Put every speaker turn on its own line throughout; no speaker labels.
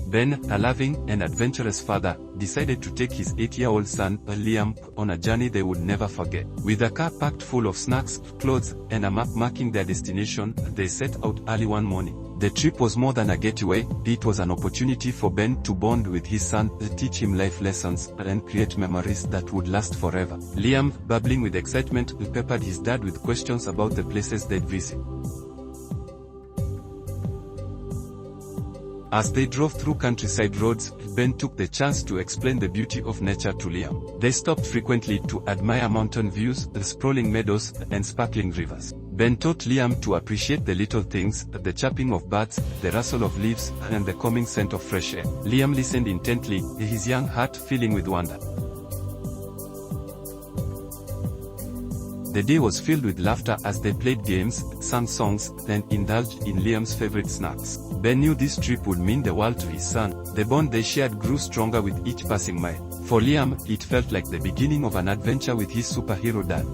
Ben, a loving and adventurous father, decided to take his 8-year-old son, Liam, on a journey they would never forget. With a car packed full of snacks, clothes, and a map marking their destination, they set out early one morning. The trip was more than a getaway, it was an opportunity for Ben to bond with his son, teach him life lessons, and create memories that would last forever. Liam, bubbling with excitement, peppered his dad with questions about the places they'd visit. As they drove through countryside roads, Ben took the chance to explain the beauty of nature to Liam. They stopped frequently to admire mountain views, sprawling meadows, and sparkling rivers. Ben taught Liam to appreciate the little things, the chirping of birds, the rustle of leaves, and the calming scent of fresh air. Liam listened intently, his young heart filling with wonder. The day was filled with laughter as they played games, sang songs, and indulged in Liam's favorite snacks. Ben knew this trip would mean the world to his son. The bond they shared grew stronger with each passing mile. For Liam, it felt like the beginning of an adventure with his superhero dad.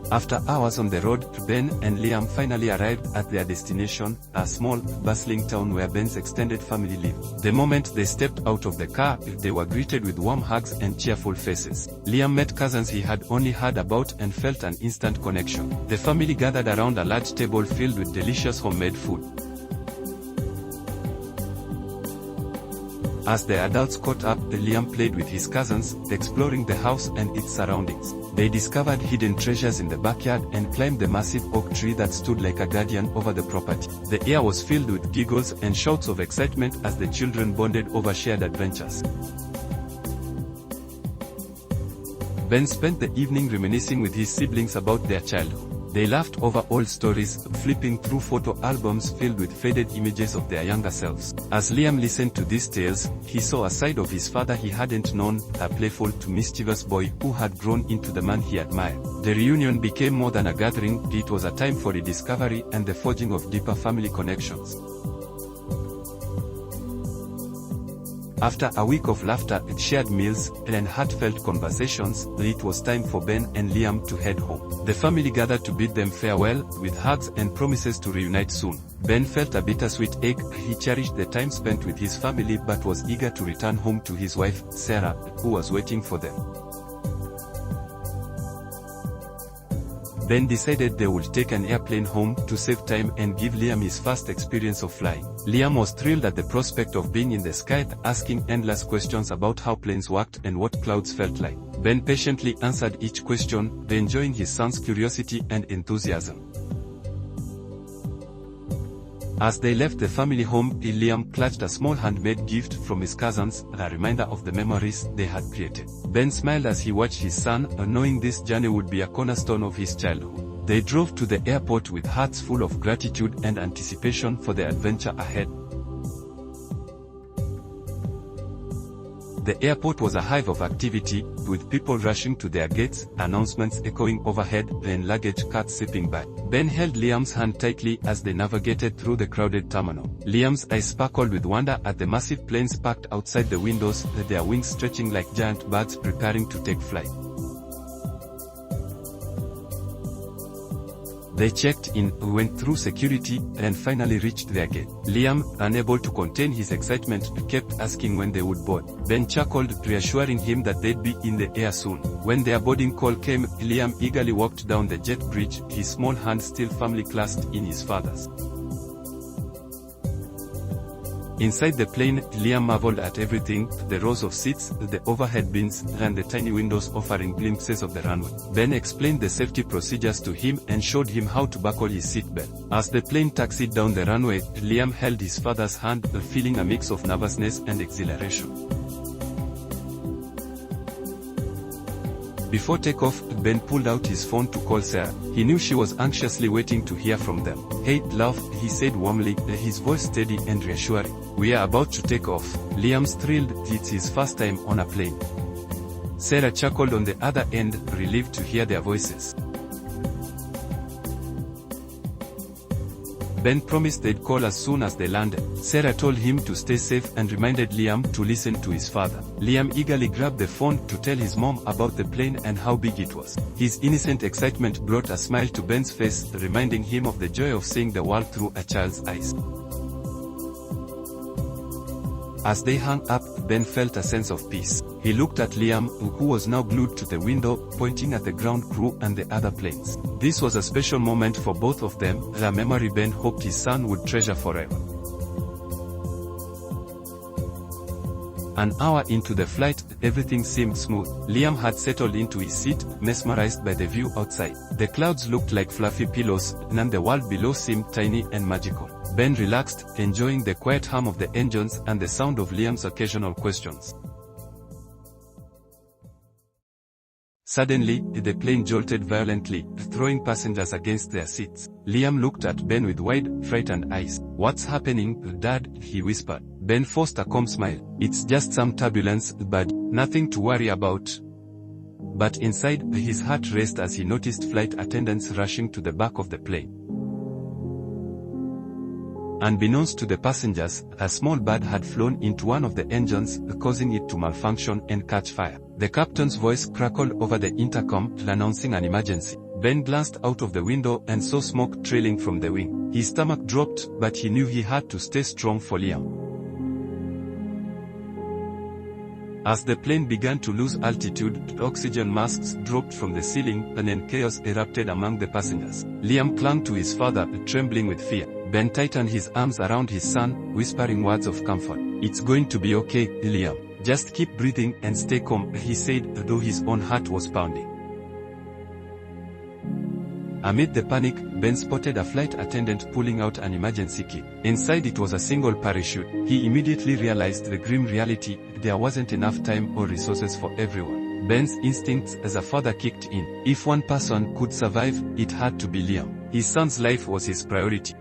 After hours on the road, Ben and Liam finally arrived at their destination, a small, bustling town where Ben's extended family lived. The moment they stepped out of the car, they were greeted with warm hugs and cheerful faces. Liam met cousins he had only heard about and felt an instant connection. The family gathered around a large table filled with delicious homemade food. As the adults caught up, Liam played with his cousins, exploring the house and its surroundings. They discovered hidden treasures in the backyard and climbed the massive oak tree that stood like a guardian over the property. The air was filled with giggles and shouts of excitement as the children bonded over shared adventures. Ben spent the evening reminiscing with his siblings about their childhood. They laughed over old stories, flipping through photo albums filled with faded images of their younger selves. As Liam listened to these tales, he saw a side of his father he hadn't known, a playful to mischievous boy who had grown into the man he admired. The reunion became more than a gathering, it was a time for rediscovery and the forging of deeper family connections. After a week of laughter, shared meals, and heartfelt conversations, it was time for Ben and Liam to head home. The family gathered to bid them farewell, with hugs and promises to reunite soon. Ben felt a bittersweet ache, he cherished the time spent with his family but was eager to return home to his wife, Sarah, who was waiting for them. Ben decided they would take an airplane home to save time and give Liam his first experience of flying. Liam was thrilled at the prospect of being in the sky, asking endless questions about how planes worked and what clouds felt like. Ben patiently answered each question, enjoying his son's curiosity and enthusiasm. As they left the family home, Liam clutched a small handmade gift from his cousins, a reminder of the memories they had created. Ben smiled as he watched his son, knowing this journey would be a cornerstone of his childhood. They drove to the airport with hearts full of gratitude and anticipation for the adventure ahead. The airport was a hive of activity, with people rushing to their gates, announcements echoing overhead, and luggage carts zipping by. Ben held Liam's hand tightly as they navigated through the crowded terminal. Liam's eyes sparkled with wonder at the massive planes parked outside the windows, their wings stretching like giant birds preparing to take flight. They checked in, went through security, and finally reached their gate. Liam, unable to contain his excitement, kept asking when they would board. Ben chuckled, reassuring him that they'd be in the air soon. When their boarding call came, Liam eagerly walked down the jet bridge, his small hand still firmly clasped in his father's. Inside the plane, Liam marveled at everything, the rows of seats, the overhead bins, and the tiny windows offering glimpses of the runway. Ben explained the safety procedures to him and showed him how to buckle his seatbelt. As the plane taxied down the runway, Liam held his father's hand, feeling a mix of nervousness and exhilaration. Before takeoff, Ben pulled out his phone to call Sarah. He knew she was anxiously waiting to hear from them. "Hey, love," he said warmly, his voice steady and reassuring. "We are about to take off." Liam's thrilled, it's his first time on a plane. Sarah chuckled on the other end, relieved to hear their voices. Ben promised they'd call as soon as they landed. Sarah told him to stay safe and reminded Liam to listen to his father. Liam eagerly grabbed the phone to tell his mom about the plane and how big it was. His innocent excitement brought a smile to Ben's face, reminding him of the joy of seeing the world through a child's eyes. As they hung up, Ben felt a sense of peace. He looked at Liam, who was now glued to the window, pointing at the ground crew and the other planes. This was a special moment for both of them, a memory Ben hoped his son would treasure forever. An hour into the flight, everything seemed smooth. Liam had settled into his seat, mesmerized by the view outside. The clouds looked like fluffy pillows, and the world below seemed tiny and magical. Ben relaxed, enjoying the quiet hum of the engines and the sound of Liam's occasional questions. Suddenly, the plane jolted violently, throwing passengers against their seats. Liam looked at Ben with wide, frightened eyes. "What's happening, Dad?" he whispered. Ben forced a calm smile. "It's just some turbulence, bud. Nothing to worry about." But inside, his heart raced as he noticed flight attendants rushing to the back of the plane. Unbeknownst to the passengers, a small bird had flown into one of the engines, causing it to malfunction and catch fire. The captain's voice crackled over the intercom, announcing an emergency. Ben glanced out of the window and saw smoke trailing from the wing. His stomach dropped, but he knew he had to stay strong for Liam. As the plane began to lose altitude, oxygen masks dropped from the ceiling, and chaos erupted among the passengers. Liam clung to his father, trembling with fear. Ben tightened his arms around his son, whispering words of comfort. "It's going to be okay, Liam. Just keep breathing and stay calm," he said, though his own heart was pounding. Amid the panic, Ben spotted a flight attendant pulling out an emergency kit. Inside it was a single parachute. He immediately realized the grim reality: there wasn't enough time or resources for everyone. Ben's instincts as a father kicked in. If one person could survive, it had to be Liam. His son's life was his priority.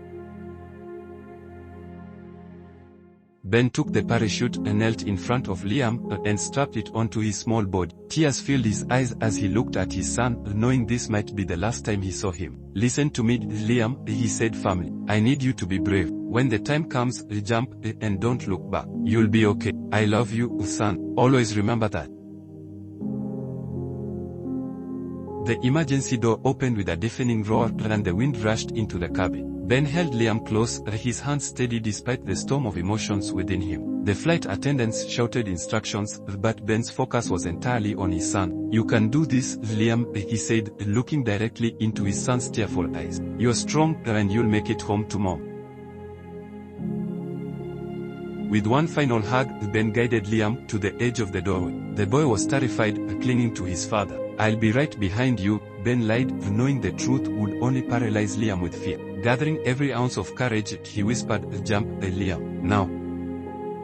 Ben took the parachute and knelt in front of Liam and strapped it onto his small body. Tears filled his eyes as he looked at his son, knowing this might be the last time he saw him. "Listen to me, Liam," he said firmly. "I need you to be brave. When the time comes, jump and don't look back. You'll be okay. I love you, son. Always remember that." The emergency door opened with a deafening roar and the wind rushed into the cabin. Ben held Liam close, his hands steady despite the storm of emotions within him. The flight attendants shouted instructions, but Ben's focus was entirely on his son. "You can do this, Liam," he said, looking directly into his son's tearful eyes. "You're strong, and you'll make it home to Mom." With one final hug, Ben guided Liam to the edge of the doorway. The boy was terrified, clinging to his father. "I'll be right behind you," Ben lied, knowing the truth would only paralyze Liam with fear. Gathering every ounce of courage, he whispered, "Jump, Liam, now."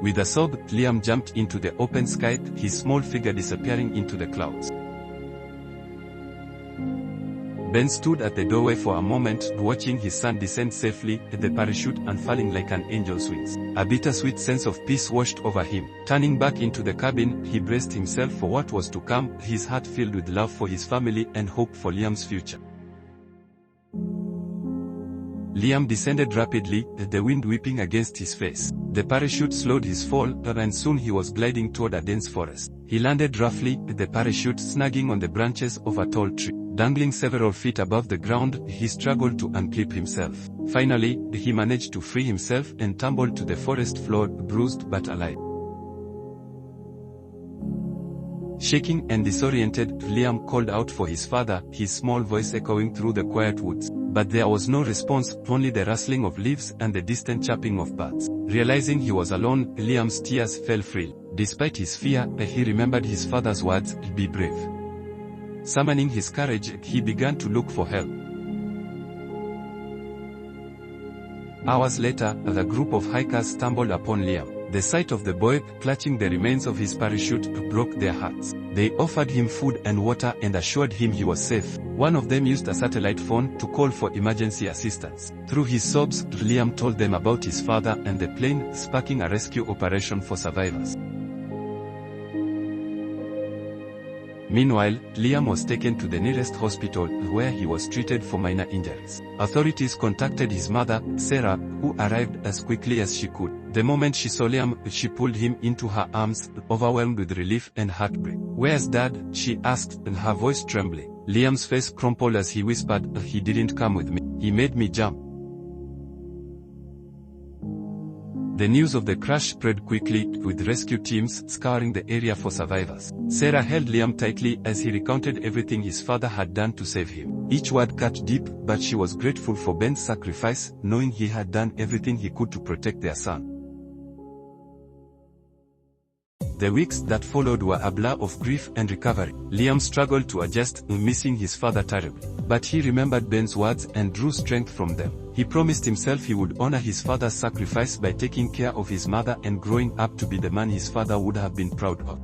With a sob, Liam jumped into the open sky, his small figure disappearing into the clouds. Ben stood at the doorway for a moment, watching his son descend safely, the parachute unfurling like an angel's wings. A bittersweet sense of peace washed over him. Turning back into the cabin, he braced himself for what was to come, his heart filled with love for his family and hope for Liam's future. Liam descended rapidly, the wind whipping against his face. The parachute slowed his fall, and soon he was gliding toward a dense forest. He landed roughly, the parachute snagging on the branches of a tall tree. Dangling several feet above the ground, he struggled to unclip himself. Finally, he managed to free himself and tumbled to the forest floor, bruised but alive. Shaking and disoriented, Liam called out for his father, his small voice echoing through the quiet woods. But there was no response, only the rustling of leaves and the distant chirping of birds. Realizing he was alone, Liam's tears fell free. Despite his fear, he remembered his father's words, "Be brave." Summoning his courage, he began to look for help. Hours later, the group of hikers stumbled upon Liam. The sight of the boy, clutching the remains of his parachute, broke their hearts. They offered him food and water and assured him he was safe. One of them used a satellite phone to call for emergency assistance. Through his sobs, Liam told them about his father and the plane, sparking a rescue operation for survivors. Meanwhile, Liam was taken to the nearest hospital, where he was treated for minor injuries. Authorities contacted his mother, Sarah, who arrived as quickly as she could. The moment she saw Liam, she pulled him into her arms, overwhelmed with relief and heartbreak. "Where's Dad?" she asked, her voice trembling. Liam's face crumpled as he whispered, "He didn't come with me. He made me jump." The news of the crash spread quickly, with rescue teams scouring the area for survivors. Sarah held Liam tightly as he recounted everything his father had done to save him. Each word cut deep, but she was grateful for Ben's sacrifice, knowing he had done everything he could to protect their son. The weeks that followed were a blur of grief and recovery. Liam struggled to adjust, missing his father terribly. But he remembered Ben's words and drew strength from them. He promised himself he would honor his father's sacrifice by taking care of his mother and growing up to be the man his father would have been proud of.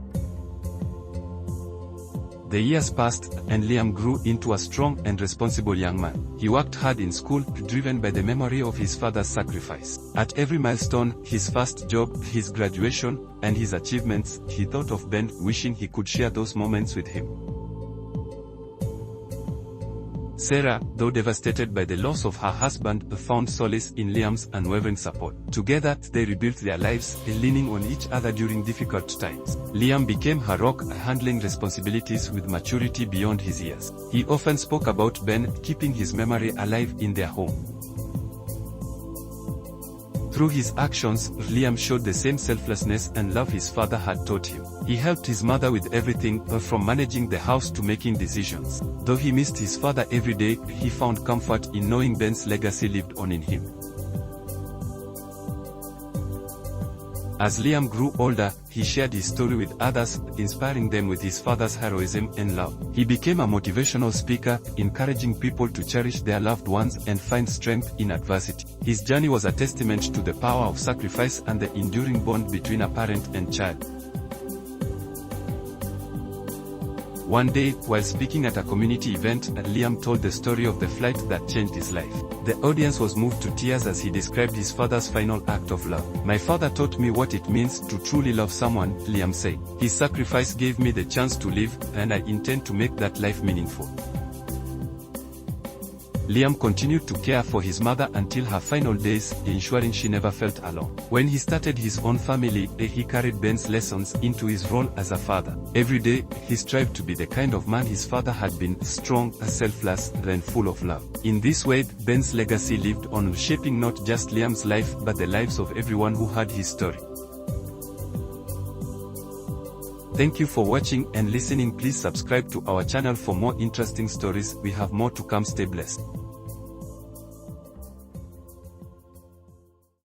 The years passed, and Liam grew into a strong and responsible young man. He worked hard in school, driven by the memory of his father's sacrifice. At every milestone, his first job, his graduation, and his achievements, he thought of Ben, wishing he could share those moments with him. Sarah, though devastated by the loss of her husband, found solace in Liam's unwavering support. Together, they rebuilt their lives, leaning on each other during difficult times. Liam became her rock, handling responsibilities with maturity beyond his years. He often spoke about Ben, keeping his memory alive in their home. Through his actions, Liam showed the same selflessness and love his father had taught him. He helped his mother with everything, from managing the house to making decisions. Though he missed his father every day, he found comfort in knowing Ben's legacy lived on in him. As Liam grew older, he shared his story with others, inspiring them with his father's heroism and love. He became a motivational speaker, encouraging people to cherish their loved ones and find strength in adversity. His journey was a testament to the power of sacrifice and the enduring bond between a parent and child. One day, while speaking at a community event, Liam told the story of the flight that changed his life. The audience was moved to tears as he described his father's final act of love. "My father taught me what it means to truly love someone," Liam said. "His sacrifice gave me the chance to live, and I intend to make that life meaningful." Liam continued to care for his mother until her final days, ensuring she never felt alone. When he started his own family, he carried Ben's lessons into his role as a father. Every day, he strived to be the kind of man his father had been: strong, selfless, and full of love. In this way, Ben's legacy lived on, shaping not just Liam's life but the lives of everyone who heard his story. Thank you for watching and listening. Please subscribe to our channel for more interesting stories. We have more to come. Stay blessed.